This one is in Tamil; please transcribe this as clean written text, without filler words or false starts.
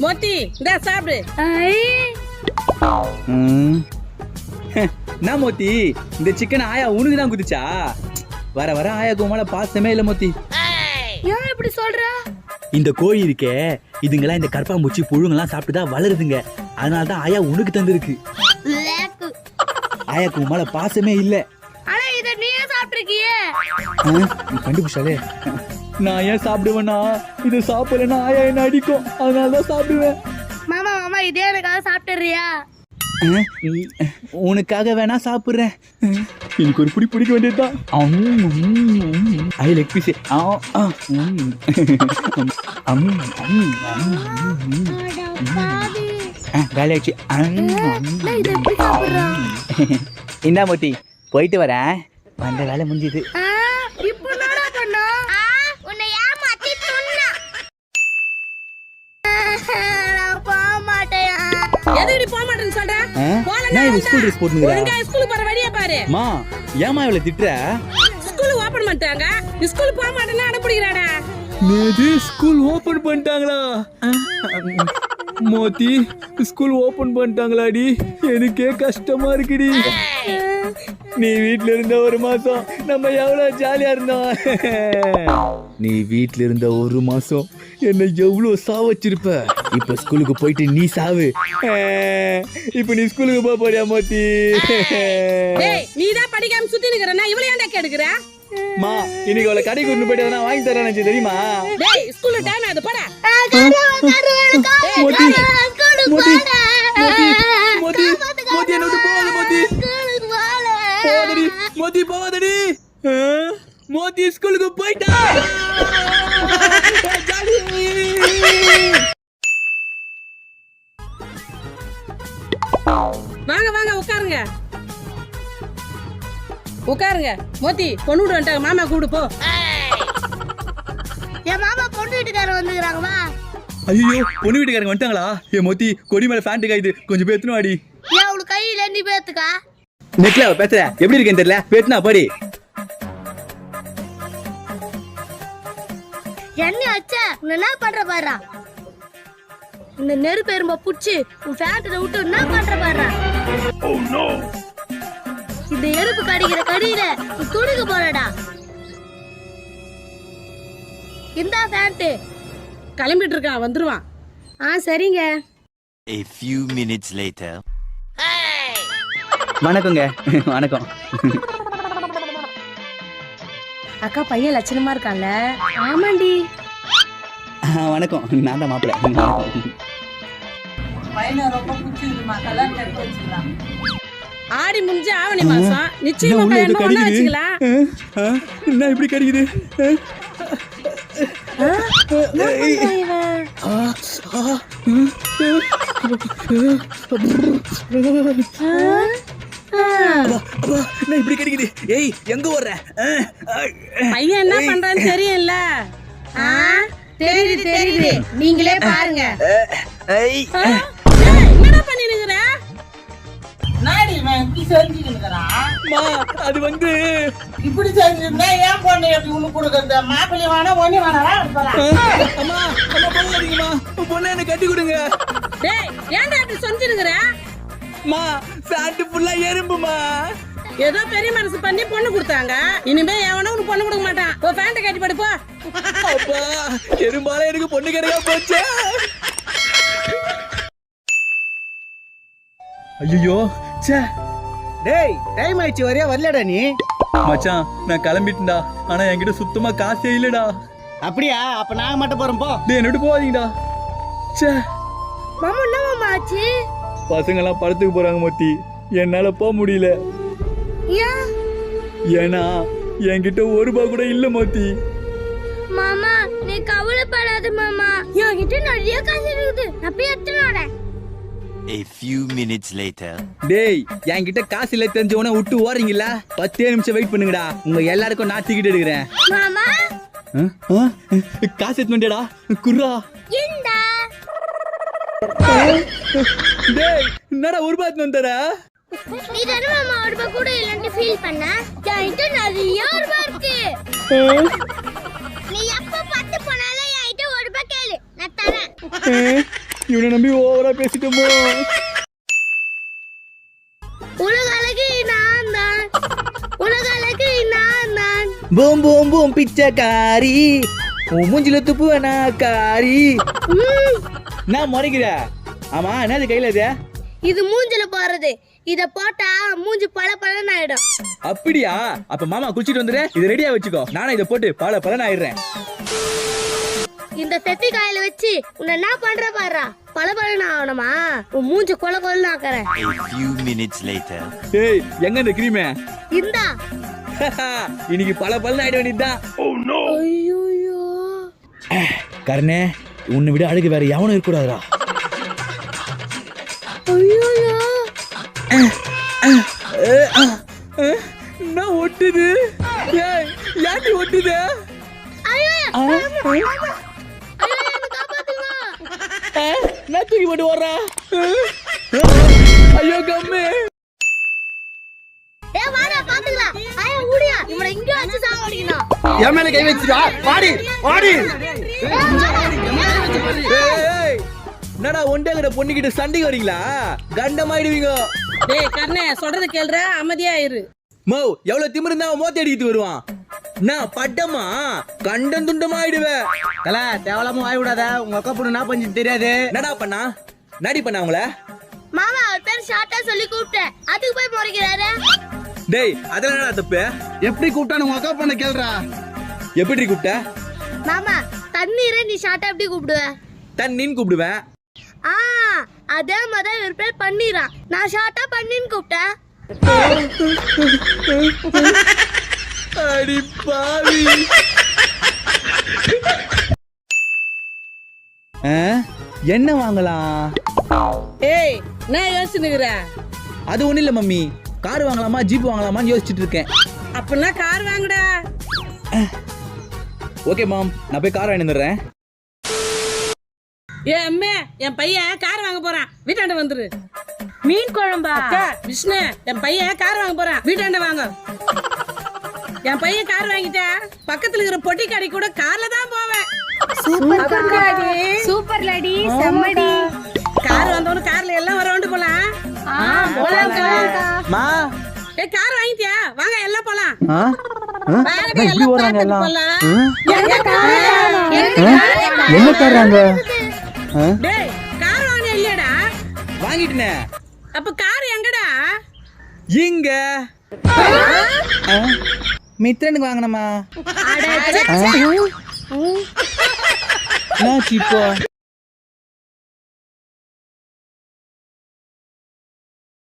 மோத்தி இந்த சாப்பிடு. என்ன மோத்தி இந்த சிக்கன் ஆயா உனக்கு தான் குதிச்சா? வர வர ஆயாக்கு மேல பாசமே இல்ல மோத்தி. ஏன் இப்படி சொல்ற? இந்த கோழி இருக்கே இதுங்கெல்லாம் இந்த கற்பாம்பூச்சி புழுங்கெல்லாம் சாப்பிட்டுதான் வளருதுங்க. அதனாலதான் ஆயா உனக்கு தந்திருக்கு. ஆயாக்கு மேல பாசமே இல்ல. ஆனா இத நீயே சாப்பிட்டிருக்கியே. கண்டுபிடிச்சாலே நான் ஏன் சாப்பிடுவேன்னா இது சாப்பிடலன்னா ஆயா என்ன அடிக்கும். அதனாலதான் சாப்பிடுவேன். மாமா மாமா இதே எனக்காக சாப்பிட்டுறியா? உனக்காக வேணா சாப்பிடுறேன். எனக்கு ஒரு பிடி பிடிக்க வேண்டியதுதான். ஐ லெக் பீஸ். காலியாச்சு. இந்தா மோத்தி போயிட்டு வரேன். வந்த வேலை முடிஞ்சுது. எதுக்கு போக மாட்டேன்னு சொல்ற? நான் ஸ்கூல் ட்ரெஸ் போட்டுங்கறேன். ஒழுங்கா ஸ்கூல் போற வழியா பாரு. மா ஏமா இவளை திட்ற? ஸ்கூல் ஓபன் பண்ணிட்டாங்க. ஸ்கூல் போக மாட்டேன்னு அடம்பிடிக்கறாடா. நேது ஸ்கூல் ஓபன் பண்ணிட்டாங்களா? மோத்தி ஸ்கூல் ஓபன் பண்ணிட்டாங்களாடி? எனக்கே கஷ்டமா இருக்குடி. நீ வீட்ல இருந்த ஒரு மாசம் நம்ம எவ்வளவு ஜாலியா இருந்தோம். நீ வீட்ல இருந்த ஒரு மாசம் என்ன எவ்வளவு சாவச்சிருப்ப. இப்ப ஸ்கூலுக்கு போயிட்டு நீ சாவு. இப்ப நீ ஸ்கூலுக்கு போக போறியா மோத்தி? டேய் நீ தான் படிக்காம சுத்தி நிக்கறனா இவள ஏன்டா கேடுக்குற? மா இன்னைக்கு அவளை கடைக்கு கொண்டு போயிட்டு நான் வாங்கி தரேன் நினைச்சு தெரியுமா? டேய் ஸ்கூல் டைம் ஆகுது போடா. மோத்தி மோத்தி மோத்தி மோத்தி என்ன விட்டு போகாத மோத்தி. போதடி மோத்தி போதடி. மோத்தி ஸ்கூலுக்கு போயிட்டா. வாங்க வாங்க உட்காருங்க உட்காருங்க. மோத்தி பொண்ணு வீடு வந்துட்டாங்க. மாமா கூப்பிடு போ. என் மாமா பொண்ணு வீட்டுக்காரர் வந்துக்கிறாங்க வா. ஐயோ பொண்ணு வீட்டுக்காரங்க வந்துட்டாங்களா? ஏ மோத்தி கொடி மேல ஃபேண்ட் காயுது கொஞ்சம் பேத்துணும் அடி. ஏன் அவளுக்கு கையில நீ பேத்துக்கா? நெட்ல பேசுற எப்படி இருக்கேன்னு தெரியல. பேத்துனா படி. என்ன ஆச்சு? என்ன பண்ற பாரு. இந்த நெருப்பு எறும்ப புடிச்சு உன் ஃபேண்ட்ல விட்டு என்ன பண்ற பாரு. Oh no. இந்த எறும்பு கடிக்கிற கடியில நீ துடிக்க போறடா. இந்த ஃபேண்ட் கிளம்பிட்டு இருக்கான் வந்துருவான். சரிங்க. A few minutes later. வணக்கங்க. வணக்கம். அக்கா பையன் லட்சணமா இருக்கான்ல? ஆமாண்டி. வணக்கம் நான் தான் மாப்பிள்ளை. பையனை ரொம்ப பிடிச்சிருக்குமா? கல்யாணம் கட்டி வச்சுக்கலாம். ஆடி முடிஞ்சு ஆவணி மாசம் நிச்சயமா கல்யாணம் பண்ண வச்சுக்கலாம். என்ன இப்படி கடிக்குது? இப்படி கிடைக்குது. ஏய் எங்க ஓடுற? பையன் என்ன பண்றான்னு தெரியல. தெரியுது தெரியுது நீங்களே பாருங்க. என்னடா பண்ணிருக்கிற? நாடி இப்படி செஞ்சுக்கிறான். அது வந்து இப்படி செஞ்சிருந்தா ஏன் பொண்ணு எப்படி உனக்கு கொடுக்கறது? மாப்பிள்ளை வேணா ஒண்ணு வேணா. அம்மா அம்மா போகாதீங்கம்மா. பொண்ணை என்ன கட்டி கொடுங்க. டேய் ஏன்டா இப்படி செஞ்சிருக்கிற? மா ஃபேண்ட் ஃபுல்லா எறும்புமா. ஏதோ பெரிய மனசு பண்ணி பொண்ணு கொடுத்தாங்க. இனிமே எவனும் உனக்கு பொண்ணு கொடுக்க மாட்டான். போ ஃபேண்ட் கட்டி படு போ. அப்பா எறும்பால எனக்கு பொண்ணு கிடைக்க போச்சு. ஐயோ ச்சே. டேய் டைம் ஆயிடுச்சு வரையா வரலடா நீ? மச்சான் நான் கிளம்பிட்டேன்டா. ஆனா என்கிட்ட சுத்தமா காசே இல்லடா. அப்படியா? அப்ப நான் மட்டும் போறேன் போ. டேய் என்ன விட்டு போகாதீங்கடா. ச்சே மாமா என்ன மாமா ஆச்சு? பசங்க எல்லாம் படத்துக்கு போறாங்க மோத்தி. என்னால போக முடியல. ஏன்னா என்கிட்ட ₹1 கூட இல்ல மோத்தி. மாமா நீ கவலைப்படாத மாமா. என்கிட்ட நிறைய காசு இருக்குது. நான் போய் எடுத்துட்டு வரேன். A few minutes later. டேய் என்கிட்ட காசு இல்ல தெரிஞ்சவன விட்டு ஓடுறீங்கல்ல? 10 நிமிஷம் வெயிட் பண்ணுங்கடா. உங்க எல்லாருக்கும் நான் டிக்கெட் எடுக்கிறேன். மாமா காசு எடுத்து வந்தேடா. குர்ரா இந்தா. டேய் என்னடா ₹1 எடுத்து வந்தற? நீ தான மாமா ₹1 கூட இல்லன்னு ஃபீல் பண்ண? என்கிட்ட நிறைய ₹1 இருக்கு. நீ எப்ப பத்து போனாலும் என்கிட்ட ₹1 கேளு நான் தரேன். இவனை நம்பி ஓவரா பேசிட்டோமோ. உலக அழகி நான் தான், உலக அழகி நான் தான். பூம் பூம் பூம் பிச்சைக்காரி, உன் மூஞ்சில துப்புவனா காரி. நான் முறைக்கிற. ஆமா என்னது கையில இது? இது மூஞ்சில போறது. இத போட்டா மூஞ்சி பல பலன்னு ஆயிடும். அப்படியா? அப்ப மாமா குளிச்சிட்டு வந்துரு, இது ரெடியா வச்சுக்கோ. நானும் இதை போட்டு பல பலன் ஆயிடுறேன். இந்த செத்தி காயில வச்சு உன்னை என்ன பண்ற பாரு. பல பலன்னு ஆகணுமா? உன் மூஞ்சி கொல கொலன்னு ஆக்குறேன். A few minutes later. ஏய் எங்க இந்த கிரீமே? இந்தா. இன்னைக்கு பல பலன் ஆயிட வேண்டியதுதான். ஐயோ கர்ணே, உன்னை விட அழகு வேற எவனும் இருக்கக்கூடாதுடா. ஐயோ என்ன ஒட்டுது? ஏய் யாட்டி ஒட்டுது? நான் தூக்கி போட்டு வர்றா. ஐயோ கம்மு. ஏ வாடா பாத்துக்கலாம். ஐயா ஊடியா இவனை இங்க வச்சு சாவடிக்கணும். என் மேல கை வச்சுடா. வாடி வாடி. ஏய் என்னடா ஒண்டேங்கட பொண்ணுகிட்ட சண்டைக்கு வரீங்களா? கண்டமாயிடுவீங்க. டேய் கர்ணே, சொல்றது கேளுடா, அமைதியா இரு. மோ எவ்வளவு திமிரு இருந்தா அவன் மோத்தி அடிக்கிட்டு வருவான். நான் பட்டமா கண்டம் துண்டமாயிடுவே. தல தேவலாம வாய் விடாத. உங்க அக்கா பொண்ணு என்ன பண்ணி தெரியாது. என்னடா பண்ணா? நடி பண்ண அவங்கள? மாமா அவர் பேர் ஷார்ட்டா சொல்லி கூப்பிட்டேன். அதுக்கு போய் முறைக்கிறாரு. டேய் அதெல்லாம் என்னடா தப்பு? எப்படி கூப்பிட்டானு உங்க அக்கா பொண்ணு கேளுடா. எப்படி கூப்பிட்ட? மாமா தண்ணீரை நீ ஷார்ட்டா எப்படி கூப்பிடுவ? தண்ணின்னு கூப்பிடுவேன். ஆ அதே மாதிரி இவர் பேர் பன்னீரா. நான் ஷார்ட்டா பன்னீர்னு கூப்பிட்டேன். அடி பாவி. என்ன வாங்கலாம்? ஏய் நான் யோசிச்சுனுக்குற. அது ஒண்ணு இல்ல மம்மி, கார் வாங்கலாமா ஜீப் வாங்கலாமான்னு யோசிச்சுட்டு இருக்கேன். அப்படின்னா கார் வாங்குடா. ஓகே மாம், நான் போய் கார் வாங்கி வந்துடுறேன். ஏ அம்மே, என் பையன் கார் வாங்க போறான், வீட்டாண்ட வந்துரு. மீன் குழம்பா? அக்கா விஷ்ணு, என் பையன் கார் வாங்க போறான், வீட்டாண்ட வாங்க. என் பையன் கார் வாங்கிட்டா பக்கத்துல இருக்கிற பொட்டி கடை கூட கார்ல தான் போவேன். சூப்பர் லாடி, செம்மடி. கார் வந்தவன கார்ல எல்லாம் ஒரு ரவுண்டு போலாம். மா ஏய் கார் வாங்கிட்டியா? வாங்க எல்லாம் போலாம். இப்படி வராங்க எல்லாம். எங்க என்ன தர்றாங்க? டேய் கார் வாங்க இல்லடா. வாங்கிட்டனே. அப்ப கார் எங்கடா? இங்க மித்ரனுக்கு வாங்கணுமா? அட நான் இப்போ